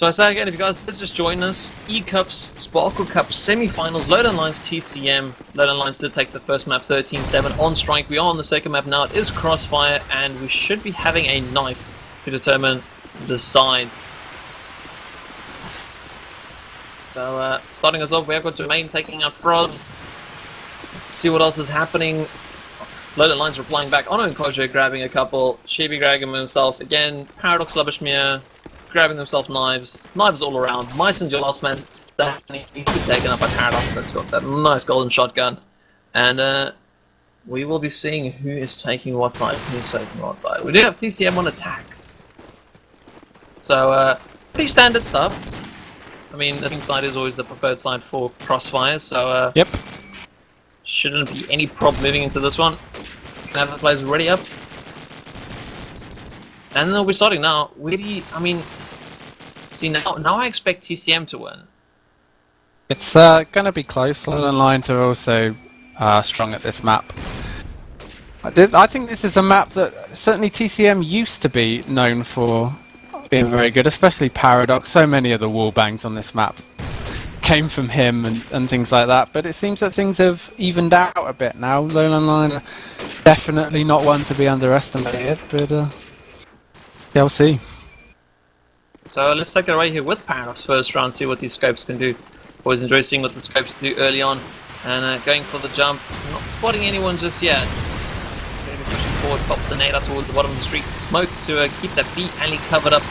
So I say again, if you guys did just join us, E-Cups, Sparkle Cup semi-finals, LowLandLions TCM. LowLandLions did take the first map 13-7 on strike. We are on the second map now. It is Crossfire, and we should be having a knife to determine the sides. So starting us off, we have got Jermaine taking out Froz. See what else is happening. LowLandLions replying back. Ono and Kojo grabbing a couple. Shibi grabbing himself again. Paradox Lubishmir grabbing themselves knives. Knives all around. Myson, your last man standing. He's been taken up by Paradox. That's got that nice golden shotgun. And we will be seeing who is taking what side. Who's taking what side. We do have TCM on attack. So pretty standard stuff. I mean, the pink side is always the preferred side for Crossfire. So yep. Shouldn't be any problem moving into this one. Can have the players ready up. And then they'll be starting now. Really, I mean, see now I expect TCM to win. It's going to be close. LowLandLions are also strong at this map. I think this is a map that certainly TCM used to be known for being very good, especially Paradox. So many of the wall bangs on this map came from him and things like that, but it seems that things have evened out a bit now. LowLandLions are definitely not one to be underestimated, but yeah, we'll see. So let's take it away here with Paradox first round, see what these scopes can do. Always enjoy seeing what the scopes do early on, and going for the jump, not spotting anyone just yet. Going to be pushing forward, pops the nade out towards the bottom of the street. Smoke to keep that B alley covered up.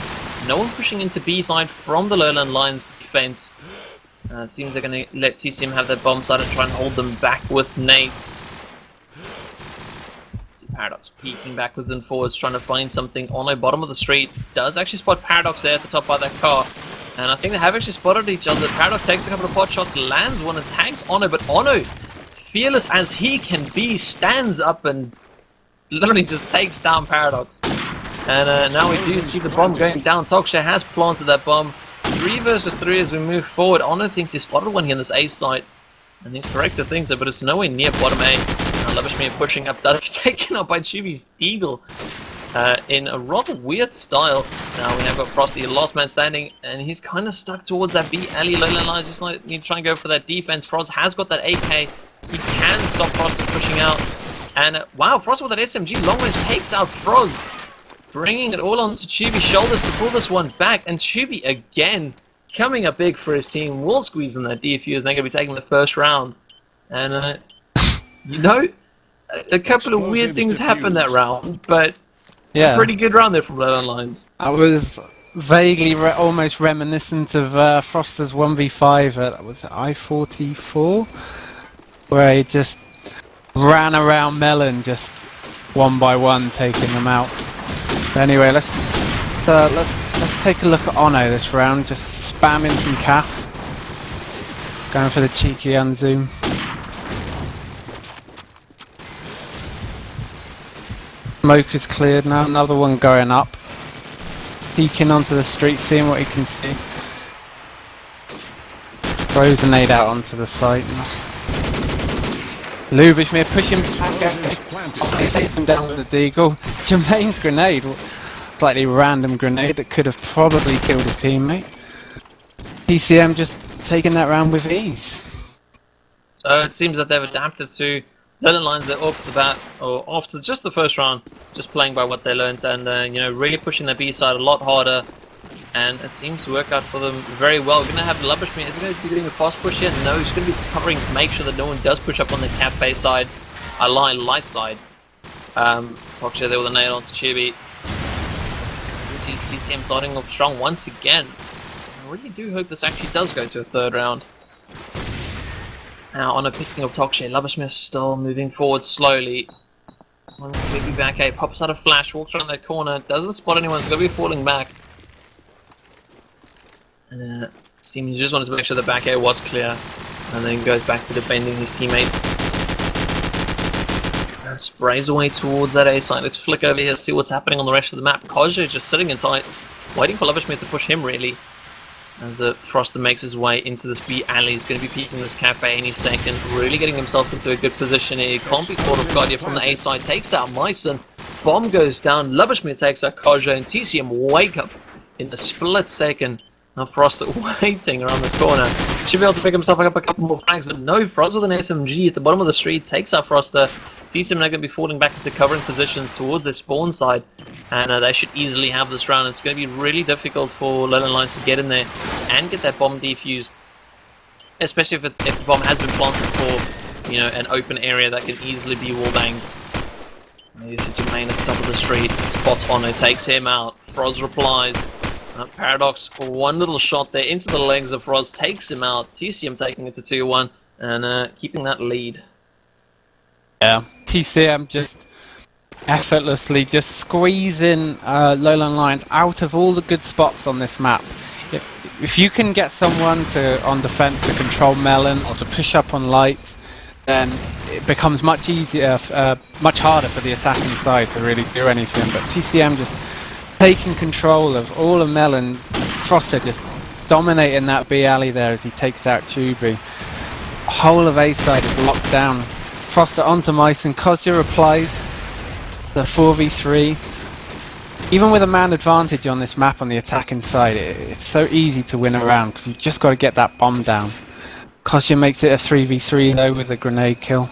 No one pushing into B side from the LowLandLions defense. It seems they're going to let TCM have their bomb side and try and hold them back with nades. Paradox peeking backwards and forwards, trying to find something on the bottom of the street. Does actually spot Paradox there at the top by that car. And I think they have actually spotted each other. Paradox takes a couple of pot shots, lands one and tags Ono, but Ono, fearless as he can be, stands up and literally just takes down Paradox. And now we do see the bomb going down. Toksha has planted that bomb. 3 versus 3 as we move forward. Ono thinks he spotted one here on this A site, and he's correct to think so, but it's nowhere near bottom A. Lubishmir pushing up, does taken up by Chubi's Eagle in a rather weird style. Now we have got Frosty, last man standing, and he's kind of stuck towards that B alley. LowLandLions just like need to try and go for that defense. Frost has got that AK. He can stop Frosty pushing out, and wow, Frost with that SMG long range takes out Frost, bringing it all onto Chubi's shoulders to pull this one back. And Chubi again coming up big for his team. Will squeeze in that defuse, and they're going to be taking the first round. And you know, a couple of weird things happened that round, but yeah, a pretty good round there from LowLandLions. I was vaguely almost reminiscent of Froster's 1v5 at was it I-44, where he just ran around Melon just one by one, taking them out. But anyway, let's take a look at Ono this round, just spamming from Calf, going for the cheeky unzoom. Smoke is cleared now, another one going up. Peeking onto the street, seeing what he can see. Throws a nade out onto the site. Lubishmir pushing back, he takes him down with the deagle. Jermaine's grenade, slightly random grenade that could have probably killed his teammate. TCM just taking that round with ease. So it seems that they've adapted to LowLandLions. They're off the bat, or after just the first round, just playing by what they learned, and you know, really pushing the B side a lot harder, and it seems to work out for them very well. We're going to have Lubishmir. Is he going to be doing a fast push here? No, he's going to be covering to make sure that no one does push up on the cafe side, light side. Toksha there with a nail onto Chibi. We see TCM starting off strong once again. I really do hope this actually does go to a third round. Now on a picking of Toksha, Lubishmir still moving forward slowly. One quickly back A, pops out a flash, walks around that corner, doesn't spot anyone, he's going to be falling back. And seems he just wanted to make sure the back A was clear, and then goes back to defending his teammates. And sprays away towards that A side. Let's flick over here, see what's happening on the rest of the map. Kojo just sitting in tight, waiting for Lubishmir to push him really. As Froster makes his way into this B alley, he's going to be peeking this cafe any second, really getting himself into a good position here. He can't be caught off guard here from the A side, takes out Myson, bomb goes down, Lubishmir takes out Kojo, and TCM wake up in a split second Now Frost waiting around this corner. Should be able to pick himself up a couple more frags, but no, Frost with an SMG at the bottom of the street takes out Froster. TCM now going to be falling back into covering positions towards their spawn side, and they should easily have this round. It's going to be really difficult for LowLandLions to get in there and get that bomb defused, especially if the bomb has been planted for, you know, an open area that can easily be wall banged. There's Jermaine at the top of the street, spots on it, takes him out. Froz replies. Paradox, one little shot there into the legs of Froz, takes him out. TCM taking it to 2-1 and keeping that lead. Yeah, TCM just effortlessly just squeezing LowLandLions out of all the good spots on this map. If you can get someone on defense to control Melon or to push up on light, then it becomes much easier, much harder for the attacking side to really do anything. But TCM just taking control of all of Melon, Froster just dominating that B alley there as he takes out Tubi. Whole of A side is locked down. Froster onto Myson, Kozja replies, the 4v3. Even with a man advantage on this map on the attacking side, it's so easy to win around because you've just got to get that bomb down. Kozja makes it a 3v3 though with a grenade kill.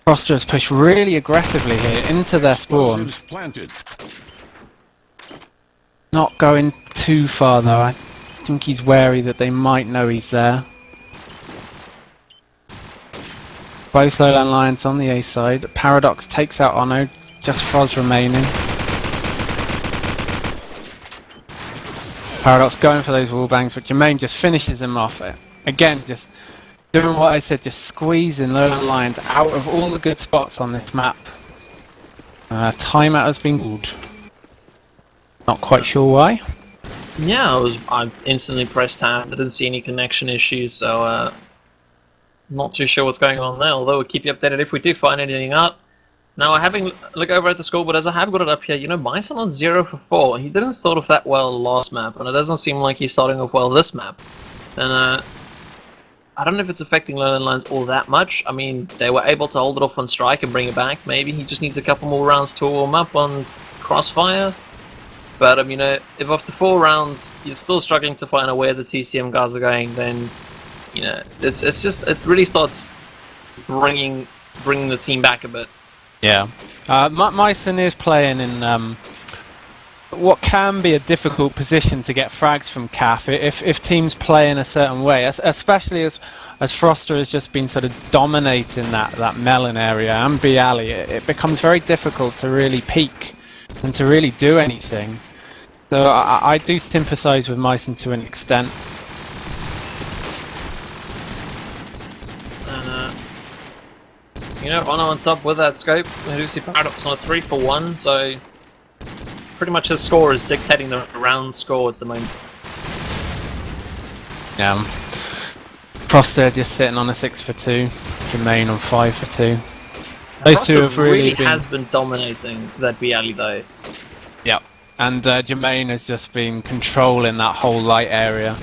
Froster has pushed really aggressively here into their spawn. Not going too far though, I think he's wary that they might know he's there. Both LowLandLions on the A side. Paradox takes out Ono, just Froz remaining. Paradox going for those wall bangs, but Jermaine just finishes him off. Again, just doing what I said, just squeezing LowLandLions out of all the good spots on this map. Timeout has been good. Not quite sure why. Yeah, I instantly pressed tab. I didn't see any connection issues, so not too sure what's going on there. Although we'll keep you updated if we do find anything out. Now, having a look over at the scoreboard, as I have got it up here, you know, Bison on 0 for 4. He didn't start off that well last map, and it doesn't seem like he's starting off well this map. And I don't know if it's affecting LowLandLions all that much. I mean, they were able to hold it off on strike and bring it back. Maybe he just needs a couple more rounds to warm up on Crossfire. But, you know, if after 4 rounds you're still struggling to find out where the TCM guys are going, then, you know, it really starts bringing the team back a bit. Yeah. Myson is playing in what can be a difficult position to get frags from CAF if teams play in a certain way, especially as Froster has just been sort of dominating that Melon area and B alley. It becomes very difficult to really peak and to really do anything. So I do sympathise with Myson to an extent. And you know, Ono on top with that scope. I do see Paradox on a 3 for 1, so pretty much his score is dictating the round score at the moment. Yeah. Froster just sitting on a 6 for 2. Jermaine on 5 for 2. Those two have really been dominating that B alley though. Yep. And Jermaine has just been controlling that whole light area.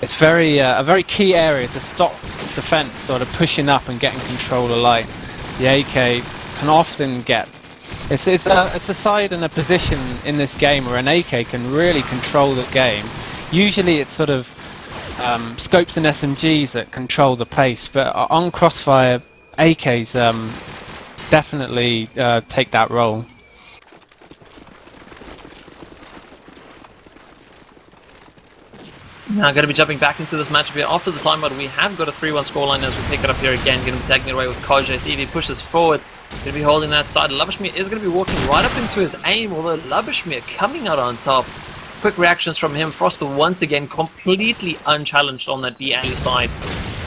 It's a very key area to stop defense sort of pushing up and getting control of light. The AK can often get... It's a side and a position in this game where an AK can really control the game. Usually it's sort of scopes and SMGs that control the pace, but on Crossfire, AKs definitely take that role. Now going to be jumping back into this matchup here. After the timeout, we have got a 3-1 scoreline as we pick it up here again. Going to be taking it away with Kozja. See if he pushes forward. Going to be holding that side. Labishmir is going to be walking right up into his aim, although Labishmir coming out on top. Quick reactions from him. Froster once again completely unchallenged on that B alley side.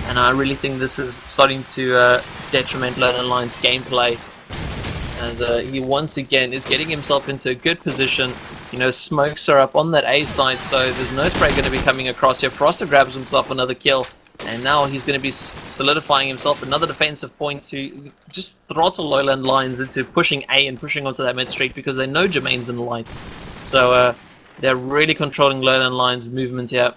And I really think this is starting to detriment LowLandLions' gameplay. And he once again is getting himself into a good position. You know, smokes are up on that A side, so there's no spray going to be coming across here. Froster grabs himself another kill, and now he's going to be solidifying himself another defensive point to just throttle LowLandLions into pushing A and pushing onto that mid street because they know Jermaine's in the light. So they're really controlling LowLandLions' movement here.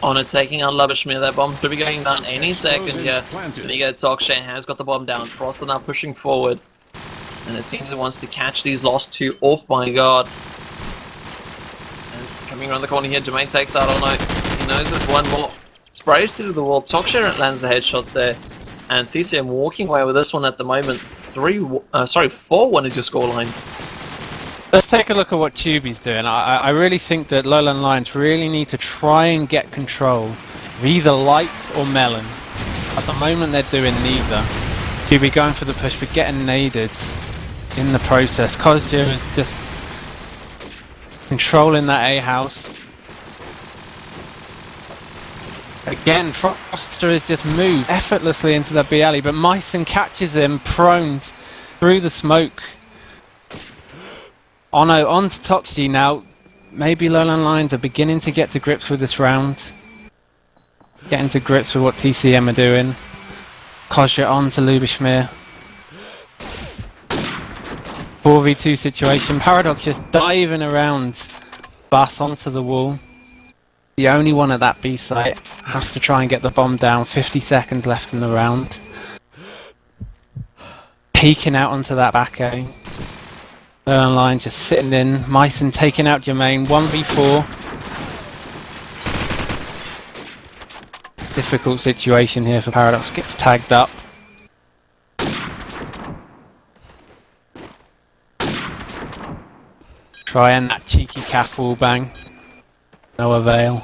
Ono taking out Labishmir. That bomb could be going down any second here. There you go, Tokshay has got the bomb down. Froster now pushing forward. And it seems he wants to catch these last two off by guard. Coming around the corner here, Jermaine takes out Ono. He knows there's one more. Sprays through the wall. Toksha lands the headshot there. And TCM walking away with this one at the moment. 4-1 is your scoreline. Let's take a look at what Tubi's doing. I really think that LowLandLions really need to try and get control of either Light or Melon. At the moment they're doing neither. Tubi going for the push but getting naded in the process. Kozja is just controlling that A house. Again, Froster has just moved effortlessly into the B alley, but Myson catches him prone through the smoke. Ono onto Toxie now. Maybe LowLandLions are beginning to get to grips with this round. Getting to grips with what TCM are doing. Kozja on to Lubishmir. 4v2 situation. Paradox just diving around. Bus onto the wall. The only one at that B site has to try and get the bomb down. 50 seconds left in the round. Peeking out onto that back A. LowLandLions just sitting in. Myson taking out Jermaine. 1v4. Difficult situation here for Paradox. Gets tagged up. Trying that cheeky calf wall bang. No avail.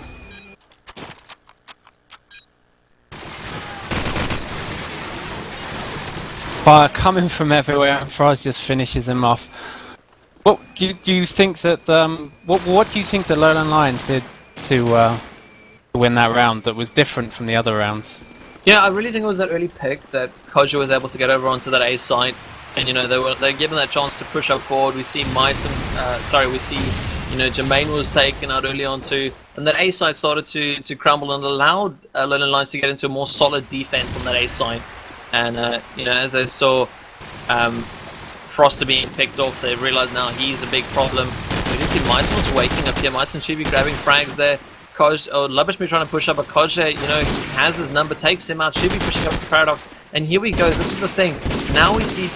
Fire coming from everywhere, and Froz just finishes him off. What do you think that? What do you think that LowLandLions did to win that round that was different from the other rounds? Yeah, I really think it was that early pick that Kozja was able to get over onto that A site, and they're given that chance to push up forward. We see Jermaine was taken out early on too, and that A side started to crumble and allowed LowLandLions to get into a more solid defense on that A side. And as they saw Froster being picked off, they realized now he's a big problem. We do see Myson was waking up here. Myson should be grabbing frags there. Lubishmir trying to push up, but Kozja, he has his number, takes him out, should be pushing up the Paradox. And here we go, this is the thing. Now we see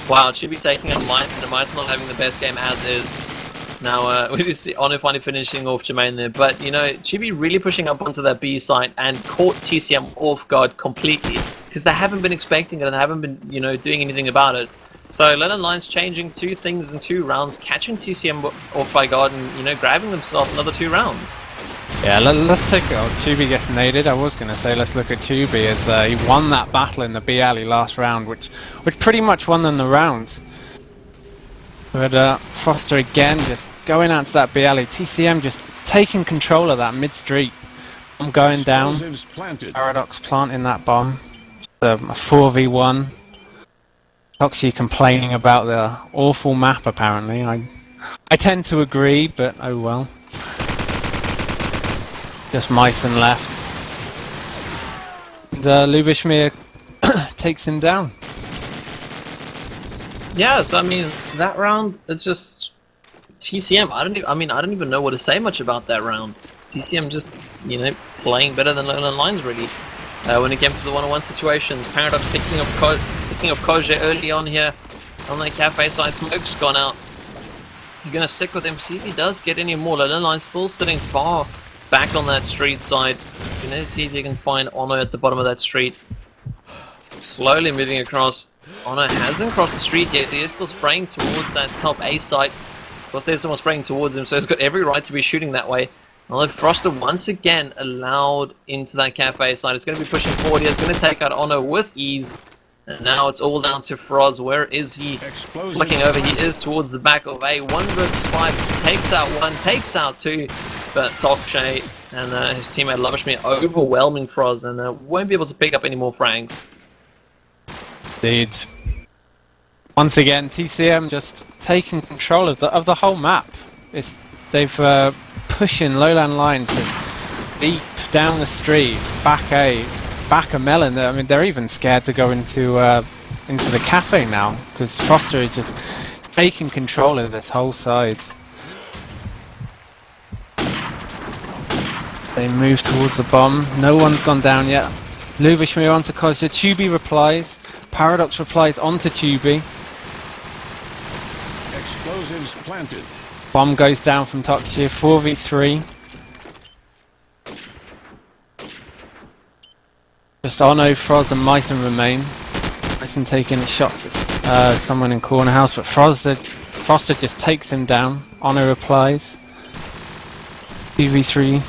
wow, should be taking out Myson, and Myson not having the best game as is. Now, we just see Ono finally finishing off Jermaine there, but, Chibi really pushing up onto that B site and caught TCM off guard completely, because they haven't been expecting it and they haven't been, doing anything about it. So, LowLandLions changing 2 things in 2 rounds, catching TCM off by guard and, grabbing themselves another 2 rounds. Yeah, let's take it. Tubi gets naded. I was going to say let's look at Tubi as he won that battle in the B alley last round, which pretty much won them the round. But Foster again just going out to that B alley. TCM just taking control of that mid street. I'm going down. Paradox planting that bomb. A 4v1. Toxie complaining about the awful map apparently. I tend to agree, but oh well. Just Myson left. And Lubishmir takes him down. Yeah, so I mean, that round, it's just TCM. I don't even know what to say much about that round. TCM just, playing better than LowLandLions really. When it came to the 1-on-1 situation, Paradox picking up Kozja early on here on that cafe side. Smoke's gone out. You're gonna stick with him, see if he does get any more. LowLandLions still sitting far back on that street side. He's gonna see if he can find Ono at the bottom of that street. Slowly moving across. Ono hasn't crossed the street yet. He is still spraying towards that top A site. Of course, there's someone spraying towards him, so he's got every right to be shooting that way. Although Froster once again allowed into that cafe side. It's going to be pushing forward here. It's going to take out Ono with ease. And now it's all down to Froz. Where is he? Looking over, he is towards the back of A. 1 versus 5. Takes out 1, takes out 2. But Toksha and his teammate Lubishmir overwhelming Froz and won't be able to pick up any more frags. Indeed. Once again, TCM just taking control of the whole map. They've pushing LowLandLions just deep down the street, back a melon. I mean, they're even scared to go into the cafe now because Froster is just taking control of this whole side. They move towards the bomb. No one's gone down yet. Lubishmir onto Kozja. Tubi replies. Paradox replies onto Tubi. Explosives planted. Bomb goes down from Toxia, 4v3. Just Ono, Froz and Myson remain. Myson taking shots at someone in corner house, but Froster just takes him down. Ono replies. 2v3.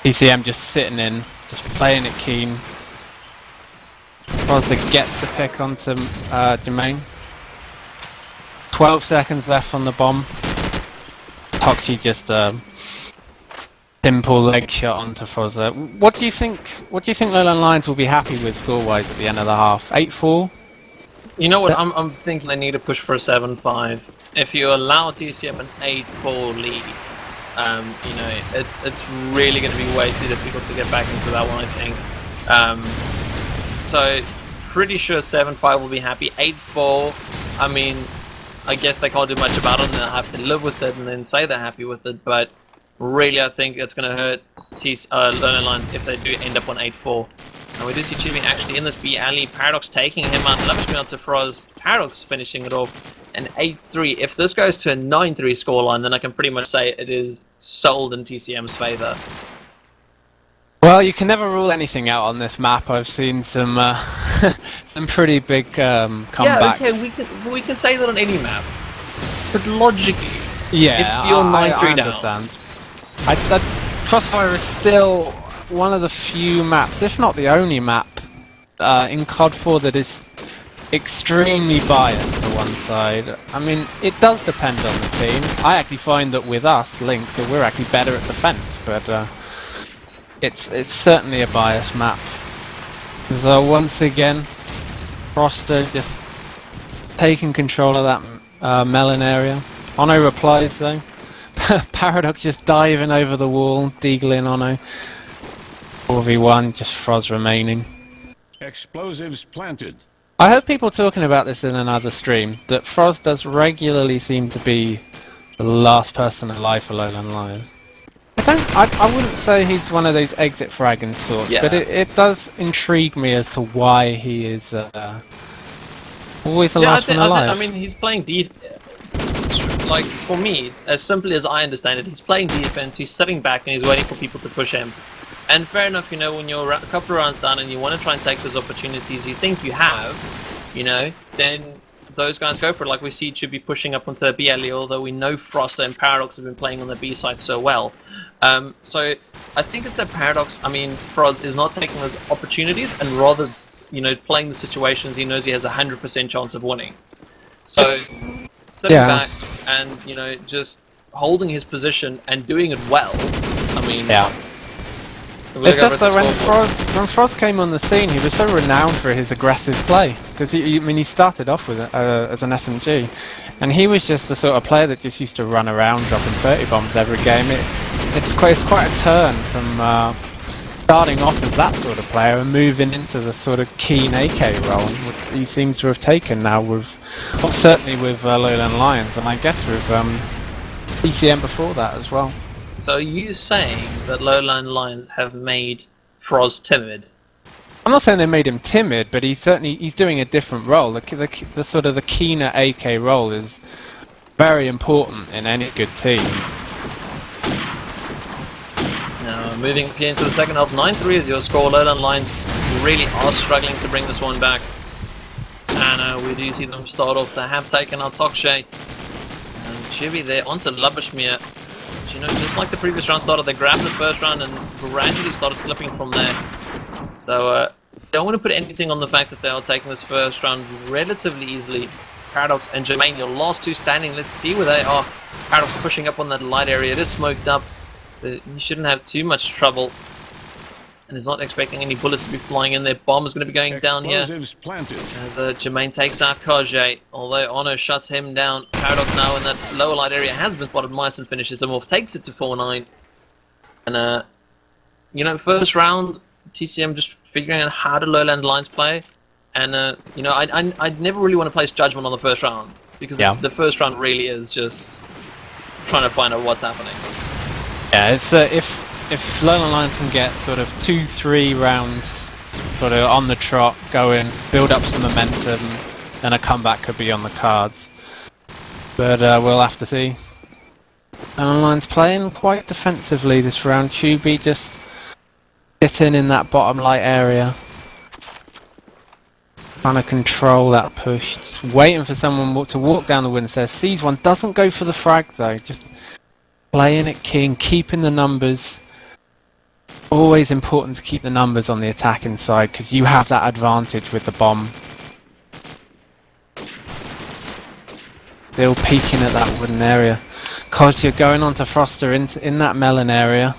TCM just sitting in, just playing it keen. Froster gets the pick onto Jermaine. 12 seconds left on the bomb. Toxie just simple leg shot onto Frozer. What do you think LowLandLions will be happy with score-wise at the end of the half? 8-4? You know what? I'm thinking they need to push for a 7-5. If you allow TCM an 8-4 lead, you know, it's really going to be way too difficult to get back into that one, I think. So pretty sure 7-5 will be happy. 8-4, I mean, I guess they can't do much about it and they'll have to live with it and then say they're happy with it, but really I think it's going to hurt LowLandLions if they do end up on 8-4. And we do see Chibi actually in this B alley, Paradox taking him out, Lavishme out to Froz, Paradox finishing it off, and 8-3. If this goes to a 9-3 scoreline, then I can pretty much say it is sold in TCM's favour. Well, you can never rule anything out on this map. I've seen some some pretty big comebacks. Yeah, okay, we can say that on any map, but logically, yeah, if you're 9-3 I down, understand. Crossfire is still one of the few maps, if not the only map, in COD 4 that is extremely biased to one side. I mean, it does depend on the team. I actually find that with us, Link, that we're actually better at defense, but it's certainly a biased map. So once again, Froster just taking control of that melon area. Ono replies though. Paradox just diving over the wall, deagling Ono. 4v1, just Froz remaining. Explosives planted. I heard people talking about this in another stream, that Froz does regularly seem to be the last person alive for LowLandLions. I wouldn't say he's one of those exit fragging sorts, yeah, but it does intrigue me as to why he is always the last one alive. I mean, he's playing defense. Like, for me, as simply as I understand it, he's playing defense, he's sitting back and he's waiting for people to push him. And fair enough, you know, when you're a couple of rounds down and you want to try and take those opportunities you think you have, you know, then those guys go for it. Like we see should be pushing up onto the B alley, although we know Froster and Paradox have been playing on the B side so well. So I think it's that Paradox, I mean, Froz is not taking those opportunities and rather, you know, playing the situations he knows he has a 100% chance of winning. So sitting back and, you know, just holding his position and doing it well, I mean... Yeah. It's just that when Froz came on the scene, he was so renowned for his aggressive play. Because he started off with as an SMG, and he was just the sort of player that just used to run around dropping 30 bombs every game. It's quite a turn from starting off as that sort of player and moving into the sort of keen AK role, which he seems to have taken now with, well, certainly with LowLandLions, and I guess with TCM before that as well. So are you saying that LowLandLions have made Froz timid? I'm not saying they made him timid, but he's doing a different role. The sort of the keener AK role is very important in any good team. Now moving into the second half, 9-3 is your score. LowLandLions really are struggling to bring this one back, and we do see them start off. They have taken out Tokshay and Chibi there onto Lavishme. You know, just like the previous round started, they grabbed the first round and gradually started slipping from there. So, don't want to put anything on the fact that they are taking this first round relatively easily. Paradox and Jermaine, your last two standing. Let's see where they are. Paradox pushing up on that light area. It is smoked up, so you shouldn't have too much trouble. And is not expecting any bullets to be flying in there. Bomb is going to be going down here. Planted. As Jermaine takes out Kajay, although Ono shuts him down. Paradox now in that lower light area has been spotted. Myson finishes them off, takes it to 4-9. And, you know, first round, TCM just figuring out how to LowLandLions play. And, you know, I never really want to place judgment on the first round, because the first round really is just trying to find out what's happening. Yeah, it's if LowLandLions can get sort of 2-3 rounds sort of on the trot going, build up some momentum, then a comeback could be on the cards. But we'll have to see. LowLandLions playing quite defensively this round. Tubi just sitting in that bottom light area, trying to control that push, just waiting for someone to walk down the wooden stairs. Sees one, doesn't go for the frag though, just playing it king, keeping the numbers. Always important to keep the numbers on the attacking side because you have that advantage with the bomb. Still peeking at that wooden area. Kozja going on to Froster in that melon area.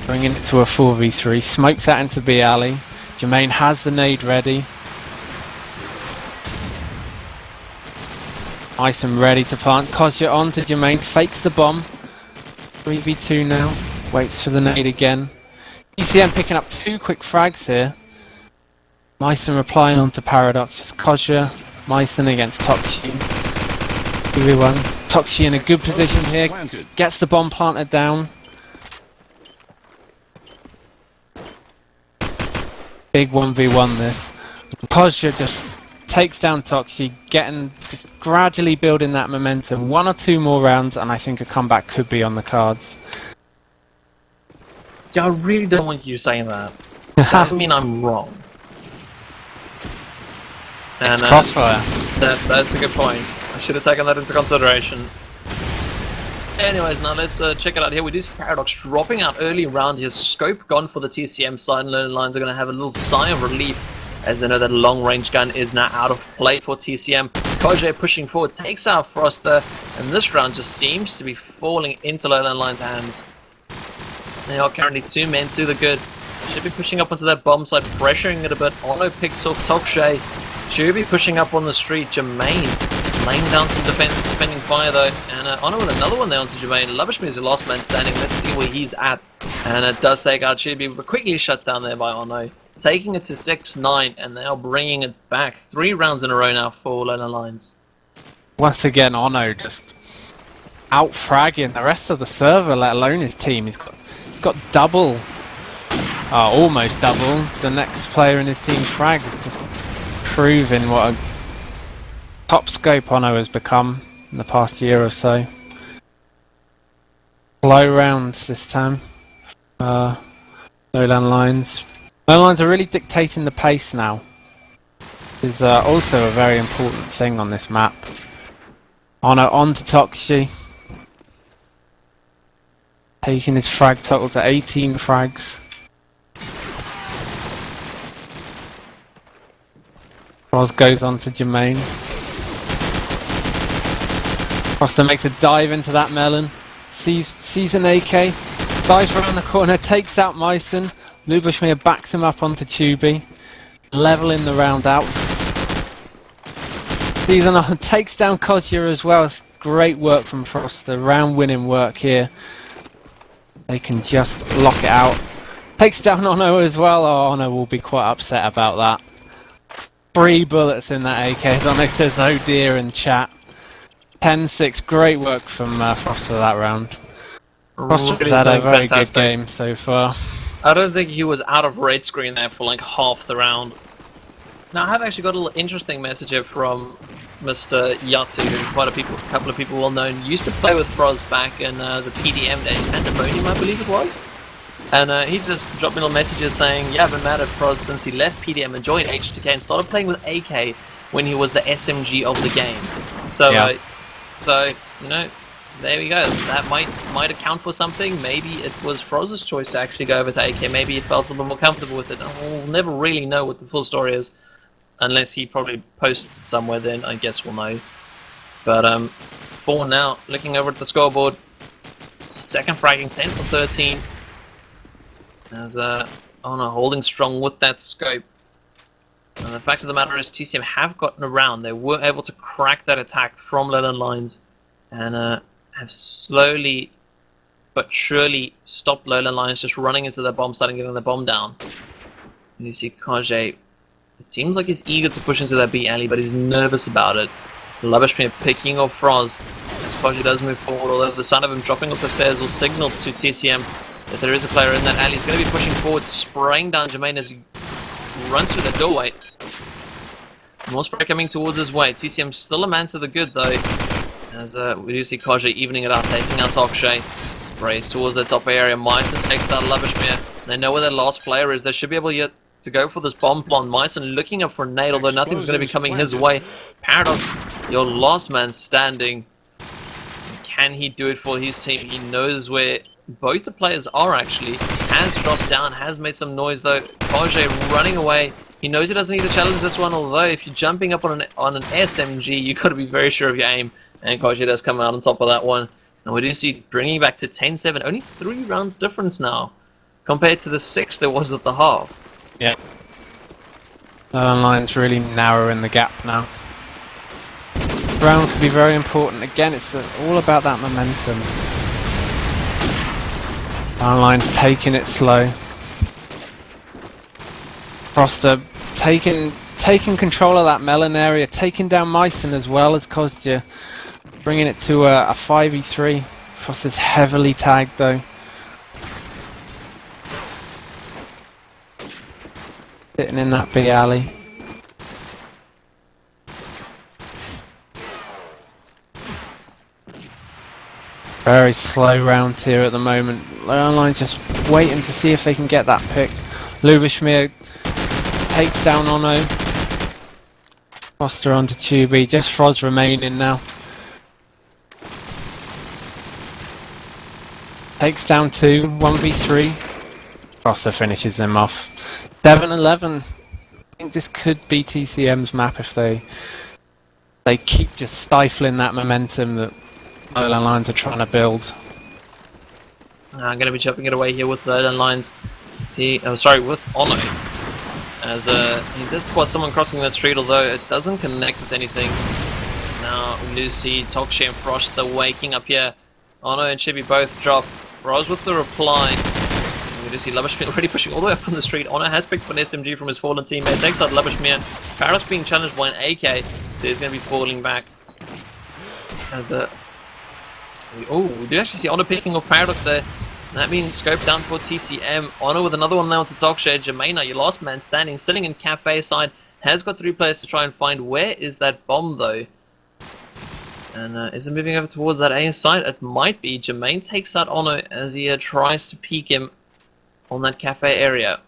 Bringing it to a 4v3. Smokes out into B alley. Jermaine has the nade ready. Nice and ready to plant. Kozja on to Jermaine. Fakes the bomb. 3v2 now. Waits for the nade again. TCM picking up 2 quick frags here. Myson replying onto Paradox. Just Kozja. Myson against Tokshi. 2v1. Tokshi in a good position here. Gets the bomb planted down. Big 1v1 this. Kozja just takes down Tokshi, just gradually building that momentum. 1 or 2 more rounds and I think a comeback could be on the cards. Yeah, I really don't want you saying that. That mean I'm wrong. And, it's crossfire. That's a good point. I should have taken that into consideration. Anyways, now let's check it out here. We do see Paradox dropping out early round here. Scope gone for the TCM side, and LowLandLions are going to have a little sigh of relief as they know that long range gun is now out of play for TCM. Kozja pushing forward, takes out Froster, and this round just seems to be falling into LowLandLions' hands. They are currently 2 men to the good. Should be pushing up onto that bomb side, pressuring it a bit. Ono picks off Tokshay. Should be pushing up on the street. Jermaine laying down some defending fire though. And Ono with another one there onto Jermaine. Lubishme is the last man standing. Let's see where he's at. And it does take out Chibi, but quickly shut down there by Ono. Taking it to 6-9, and they are bringing it back. 3 rounds in a row now for LowLandLions. Once again, Ono just out-fragging the rest of the server, let alone his team. He's got double, almost double, the next player in his team's frag. It's just proving what a top scope Ono has become in the past year or so. Low rounds this time. LowLandLions. LowLandLions are really dictating the pace now. Is also a very important thing on this map. Ono on to Tokshi. Taking his frag total to 18 frags. Roz goes on to Jermaine. Froster makes a dive into that melon. Sees an AK. Dives around the corner, takes out Myson. Lubishmir backs him up onto Tubi. Leveling the round out. Season takes down Kozja as well. It's great work from Froster. Round winning work here. They can just lock it out. Takes down Ono as well. Oh, Ono will be quite upset about that. 3 bullets in that AK. Ono says, oh dear, in chat. 10-6. Great work from Froster that round. Froster's had a very good game so far. I don't think he was out of red screen there for like half the round. Now I have actually got a little interesting message here from Mr. Yatsu, who quite a couple of people well known. Used to play with Froz back in the PDM days, Pandemonium I believe it was. And he just dropped me little messages saying, yeah, I've been mad at Froz since he left PDM and joined H2K and started playing with AK when he was the SMG of the game. So, yeah. So you know, there we go. That might account for something. Maybe it was Froz's choice to actually go over to AK. Maybe he felt a little more comfortable with it. We'll never really know what the full story is. Unless he probably posted somewhere, then I guess we'll know. But for now, looking over at the scoreboard, second fragging, 10 for 13. As Ono holding strong with that scope. And the fact of the matter is, TCM have gotten around. They were able to crack that attack from LowLandLions, and have slowly but surely stopped LowLandLions just running into their bomb site and getting the bomb down. And you see Kozja. It seems like he's eager to push into that B alley, but he's nervous about it. Lubishmir picking off Froz as Kozja does move forward, although the sound of him dropping off the stairs will signal to TCM that there is a player in that alley. He's going to be pushing forward, spraying down Jermaine as he runs through the doorway. More spray coming towards his way. TCM still a man to the good though. As we do see Kaja evening it out, taking out Tokshay. Sprays towards the top area. Myson takes out Labishmir. They know where their last player is. They should be able yet to go for this bomb plant. Myson looking up for a nade, although nothing's going to be coming his way. Paradox, your last man standing. Can he do it for his team? He knows where both the players are actually. Has dropped down, has made some noise though. Kaja running away. He knows he doesn't need to challenge this one, although if you're jumping up on an SMG, you've got to be very sure of your aim. And Kaja does come out on top of that one. And we do see bringing back to 10-7. Only 3 rounds difference now, compared to the 6 there was at the half. Yeah. LowLandLions really narrowing the gap now. Round could be very important. Again, it's all about that momentum. LowLandLions taking it slow. Froster taking control of that melon area, taking down Myson as well as Kozja, bringing it to a 5v3. Froster's heavily tagged though. Sitting in that big alley. Very slow round here at the moment. LowLandLions just waiting to see if they can get that pick. Lubishmir takes down Ono. Foster onto Tubi. Just Froz remaining now. Takes down 2. 1v3. Foster finishes him off. 7-11. I think this could be TCM's map if they keep just stifling that momentum that LowLandLions are trying to build. I'm going to be jumping it away here with LowLandLions. See, oh sorry, with Ono. As he did spot someone crossing that street, although it doesn't connect with anything. Now Lucy, Tokshay and Frost are waking up here. Ono and Chibi both drop. Roz with the reply. We do see Labishmir already pushing all the way up on the street. Ono has picked up an SMG from his fallen teammate. Takes out Labishmir. Paradox being challenged by an AK, so he's going to be falling back. As we do actually see Ono picking up Paradox there. That means scope down for TCM. Ono with another one now to Tokshay. Jermaina, your last man standing, sitting in cafe side, has got 3 players to try and find where is that bomb though. And is it moving over towards that A side? It might be. Jermaine takes out Ono as he tries to peek him on that cafe area.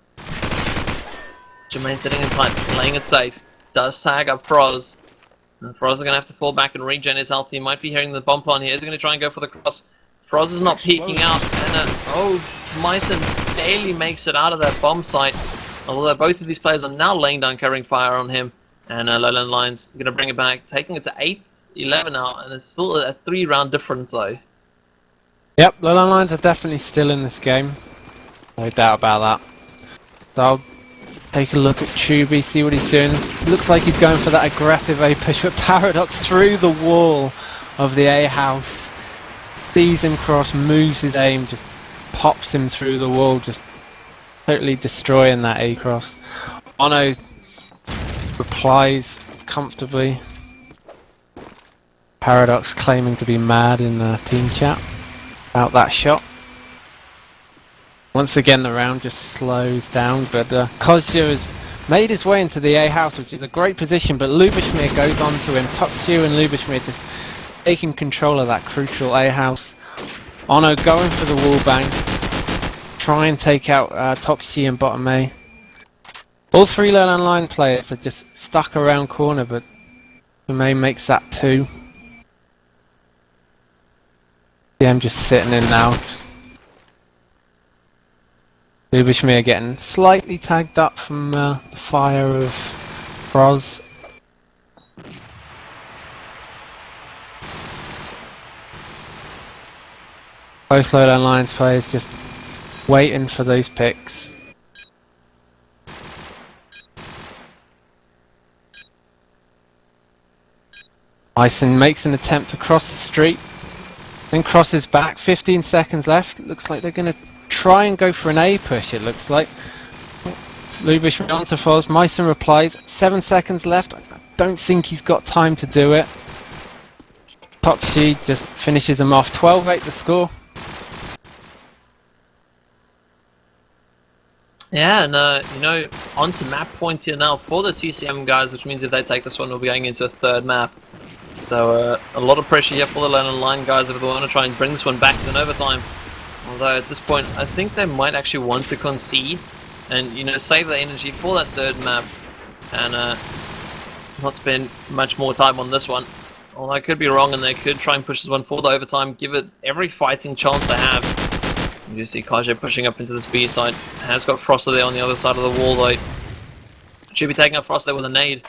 Jermaine sitting in tight, playing it safe. Does tag up Froz. And Froz is going to have to fall back and regen his health. He might be hearing the bomb plan here. Is he going to try and go for the cross? Froz is not peeking out, and Myson barely makes it out of that bomb site. Although both of these players are now laying down covering fire on him, and LowLandLions going to bring it back, taking it to 8-11 now, and it's still a 3-round difference though. Yep, LowLandLions are definitely still in this game, no doubt about that. So I'll take a look at Tubi, see what he's doing. Looks like he's going for that aggressive A push, but Paradox through the wall of the A house. Sees him cross, moves his aim, just pops him through the wall, just totally destroying that A cross. Ono replies comfortably. Paradox claiming to be mad in the team chat about that shot. Once again the round just slows down, but Kozja has made his way into the A house, which is a great position, but Lubishmir goes on to him. Tokshay and Lubishmir just taking control of that crucial A house. Ono going for the wall bang. Try and take out Tokshay and bottom A. All 3 LowLandLions players are just stuck around corner, but May makes that 2. Yeah, I'm just sitting in now. Lubishmir getting slightly tagged up from the fire of Froz. Both LowLandLions players just waiting for those picks. Myson makes an attempt to cross the street, then crosses back. 15 seconds left. Looks like they're going to try and go for an A push, it looks like. Lubishmir onto Foz. Myson replies. 7 seconds left. I don't think he's got time to do it. Tokshay just finishes him off. 12-8 the score. Yeah, and you know, onto map point here now for the TCM guys, which means if they take this one, we'll be going into a third map. So a lot of pressure here for the Lone Line guys if they want to try and bring this one back to an overtime. Although at this point, I think they might actually want to concede and, you know, save the energy for that third map and not spend much more time on this one. Although I could be wrong and they could try and push this one for the overtime, give it every fighting chance they have. You do see Kage pushing up into this B side. Has got Froster there on the other side of the wall though. Should be taking out Froster there with a nade.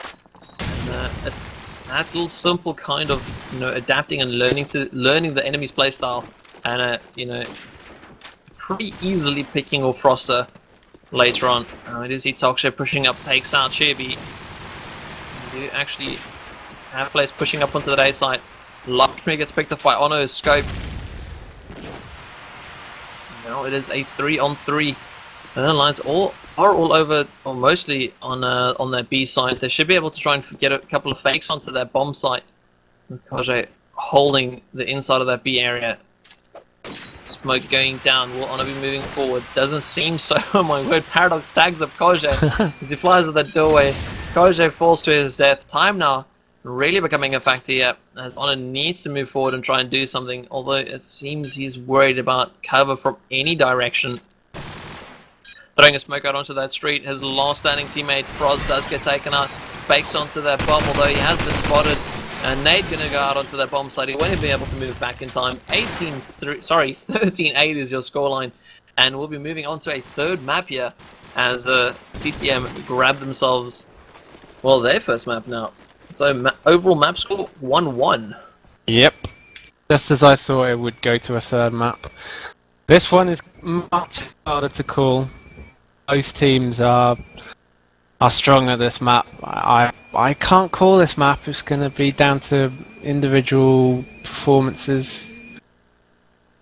And, it's that little simple kind of, you know, adapting and learning the enemy's playstyle, and you know, pretty easily picking off Froster later on. I do see Toksha pushing up, takes out Chibi. We do actually have players pushing up onto the A side. Lakshmi gets picked up by Ono's scope. Now it is a 3-on-3. The lines are all over, or mostly on that B side. They should be able to try and get a couple of fakes onto that bomb site. With Kage holding the inside of that B area. Smoke going down. Will Ono be moving forward? Doesn't seem so. Oh my word! Paradox tags up Kage as he flies at that doorway. Kage falls to his death. Time now really becoming a factor here, as Ono needs to move forward and try and do something, although it seems he's worried about cover from any direction. Throwing a smoke out onto that street, his last standing teammate Froz does get taken out, fakes onto that bomb, although he has been spotted, and Nate gonna go out onto that bomb site. He won't be able to move back in time. 13-8 is your scoreline, and we'll be moving on to a third map here, as TCM grab themselves, well, their first map now. So overall map score 1-1. Yep. Just as I thought it would go to a third map. This one is much harder to call. Both teams are strong at this map. I can't call this map. It's going to be down to individual performances.